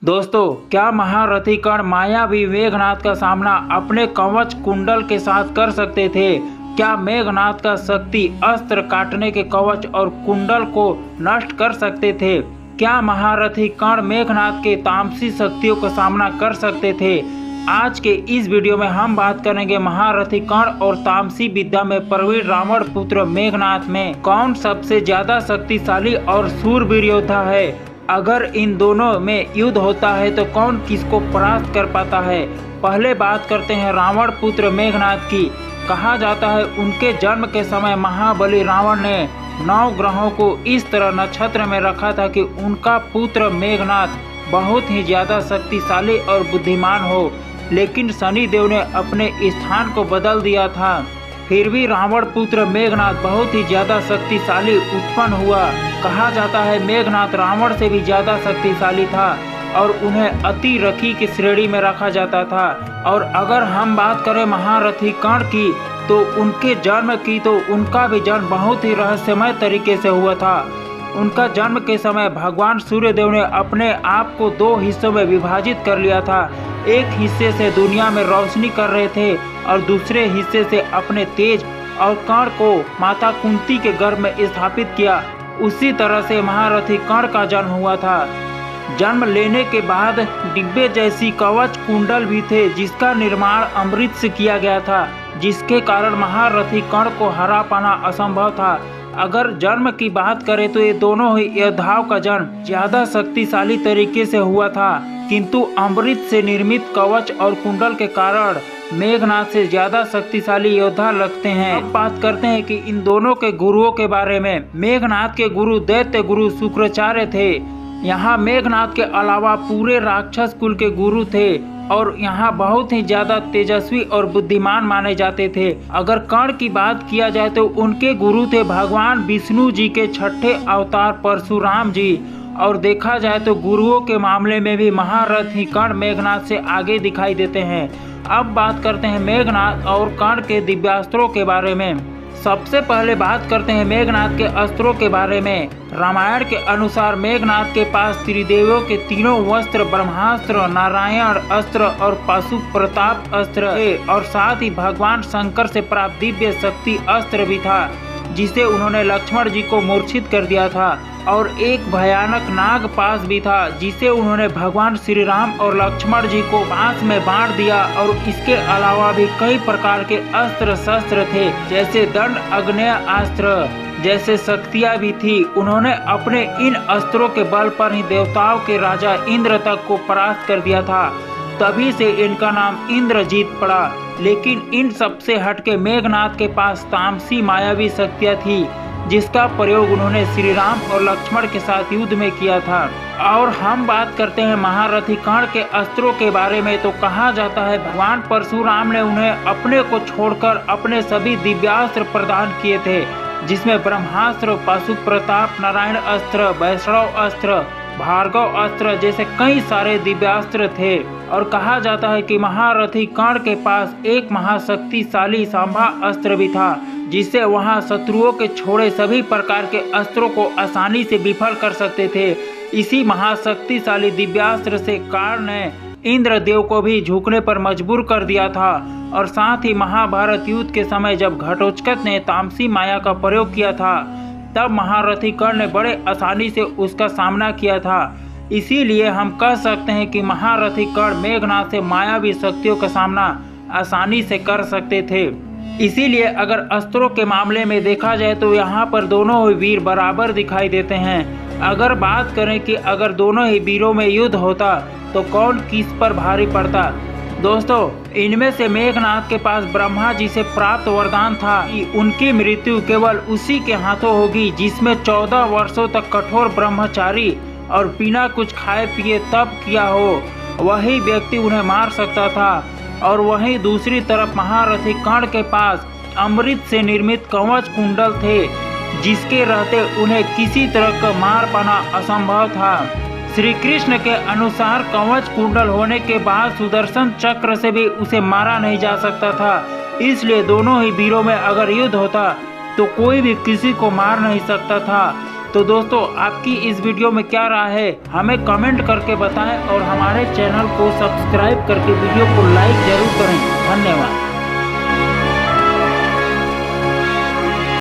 दोस्तों, क्या महारथी कर्ण मायावी मेघनाद का सामना अपने कवच कुंडल के साथ कर सकते थे? क्या मेघनाद का शक्ति अस्त्र काटने के कवच और कुंडल को नष्ट कर सकते थे? क्या महारथी कर्ण मेघनाद के तामसी शक्तियों का सामना कर सकते थे? आज के इस वीडियो में हम बात करेंगे महारथी कर्ण और तामसी विद्या में प्रवीण रावण पुत्र मेघनाद में कौन सबसे ज्यादा शक्तिशाली और शूरवीर योद्धा है। अगर इन दोनों में युद्ध होता है तो कौन किसको परास्त कर पाता है। पहले बात करते हैं रावण पुत्र मेघनाद की। कहा जाता है उनके जन्म के समय महाबली रावण ने 9 ग्रहों को इस तरह नक्षत्र में रखा था कि उनका पुत्र मेघनाद बहुत ही ज्यादा शक्तिशाली और बुद्धिमान हो, लेकिन शनि देव ने अपने स्थान को बदल दिया था। फिर भी रावण पुत्र मेघनाद बहुत ही ज्यादा शक्तिशाली उत्पन्न हुआ। कहा जाता है मेघनाद रावण से भी ज्यादा शक्तिशाली था और उन्हें अति रखी की श्रेणी में रखा जाता था। और अगर हम बात करें महारथी कर्ण की तो उनके जन्म की तो उनका भी जन्म बहुत ही रहस्यमय तरीके से हुआ था। उनका जन्म के समय भगवान सूर्यदेव ने अपने आप को 2 हिस्सों में विभाजित कर लिया था। एक हिस्से से दुनिया में रोशनी कर रहे थे और दूसरे हिस्से से अपने तेज और कर्ण को माता कुंती के गर्भ में स्थापित किया। उसी तरह से महारथी कर्ण का जन्म हुआ था। जन्म लेने के बाद डिब्बे जैसी कवच कुंडल भी थे जिसका निर्माण अमृत से किया गया था, जिसके कारण महारथी कर्ण को हरा पाना असंभव था। अगर जन्म की बात करें तो ये दोनों ही योद्धाओं का जन्म ज्यादा शक्तिशाली तरीके से हुआ था, किंतु अमृत से निर्मित कवच और कुंडल के कारण मेघनाद से ज्यादा शक्तिशाली योद्धा लगते हैं। अब बात करते हैं कि इन दोनों के गुरुओं के बारे में। मेघनाद के गुरु दैत्य गुरु शुक्राचार्य थे। यहाँ मेघनाद के अलावा पूरे राक्षस कुल के गुरु थे और यहाँ बहुत ही ज्यादा तेजस्वी और बुद्धिमान माने जाते थे। अगर कर्ण की बात किया जाए तो उनके गुरु थे भगवान विष्णु जी के 6ठे अवतार परशुराम जी। और देखा जाए तो गुरुओं के मामले में भी महारथी कर्ण मेघनाद से आगे दिखाई देते हैं। अब बात करते हैं मेघनाद और कर्ण के दिव्यास्त्रों के बारे में। सबसे पहले बात करते हैं मेघनाद के अस्त्रों के बारे में। रामायण के अनुसार मेघनाद के पास त्रिदेवियों के 3 वस्त्र ब्रह्मास्त्र, नारायण अस्त्र और पाशुप प्रताप अस्त्र थे और साथ ही भगवान शंकर से प्राप्त दिव्य शक्ति अस्त्र भी था, जिसे उन्होंने लक्ष्मण जी को मूर्छित कर दिया था। और एक भयानक नाग पास भी था जिसे उन्होंने भगवान श्री राम और लक्ष्मण जी को पास में बांट दिया। और इसके अलावा भी कई प्रकार के अस्त्र शस्त्र थे, जैसे दंड, अग्नेय अस्त्र जैसे शक्तियाँ भी थी। उन्होंने अपने इन अस्त्रों के बल पर ही देवताओं के राजा इंद्र तक को परास्त कर दिया था। तभी से इनका नाम इंद्रजीत पड़ा। लेकिन इन सबसे हटके मेघनाद के पास तामसी मायावी शक्तियाँ थी, जिसका प्रयोग उन्होंने श्री राम और लक्ष्मण के साथ युद्ध में किया था। और हम बात करते हैं महारथी कर्ण के अस्त्रों के बारे में तो कहा जाता है भगवान परशुराम ने उन्हें अपने को छोड़कर अपने सभी दिव्यास्त्र प्रदान किए थे, जिसमें ब्रह्मास्त्र, पाशुप प्रताप, नारायण अस्त्र, वैष्णव अस्त्र, भार्गव अस्त्र जैसे कई सारे दिव्यास्त्र थे। और कहा जाता है कि महारथी कर्ण के पास एक महाशक्तिशाली सांभा अस्त्र भी था, जिससे वहां शत्रुओं के छोड़े सभी प्रकार के अस्त्रों को आसानी से विफल कर सकते थे। इसी महाशक्तिशाली दिव्यास्त्र से कर्ण ने इंद्रदेव को भी झुकने पर मजबूर कर दिया था। और साथ ही महाभारत युद्ध के समय जब घटोत्कच ने तामसी माया का प्रयोग किया था, तब महारथी कर्ण ने बड़े आसानी से उसका सामना किया था। इसीलिए हम कह सकते हैं कि महारथी कर्ण मेघनाद से मायावी शक्तियों का सामना आसानी से कर सकते थे। इसीलिए अगर अस्त्रों के मामले में देखा जाए तो यहाँ पर दोनों ही वीर बराबर दिखाई देते हैं। अगर बात करें कि अगर दोनों ही वीरों में युद्ध होता तो कौन किस पर भारी पड़ता। दोस्तों, इनमें से मेघनाद के पास ब्रह्मा जी से प्राप्त वरदान था कि उनकी मृत्यु केवल उसी के हाथों होगी जिसमें 14 वर्षों तक कठोर ब्रह्मचारी और बिना कुछ खाए पिए तप किया हो, वही व्यक्ति उन्हें मार सकता था। और वहीं दूसरी तरफ महारथी कर्ण के पास अमृत से निर्मित कवच कुंडल थे, जिसके रहते उन्हें किसी तरह का मार पाना असंभव था। श्री कृष्ण के अनुसार कवच कुंडल होने के बाद सुदर्शन चक्र से भी उसे मारा नहीं जा सकता था। इसलिए दोनों ही वीरों में अगर युद्ध होता तो कोई भी किसी को मार नहीं सकता था। तो दोस्तों आपकी इस वीडियो में क्या राय है हमें कमेंट करके बताएं और हमारे चैनल को सब्सक्राइब करके वीडियो को लाइक जरूर करें। धन्यवाद।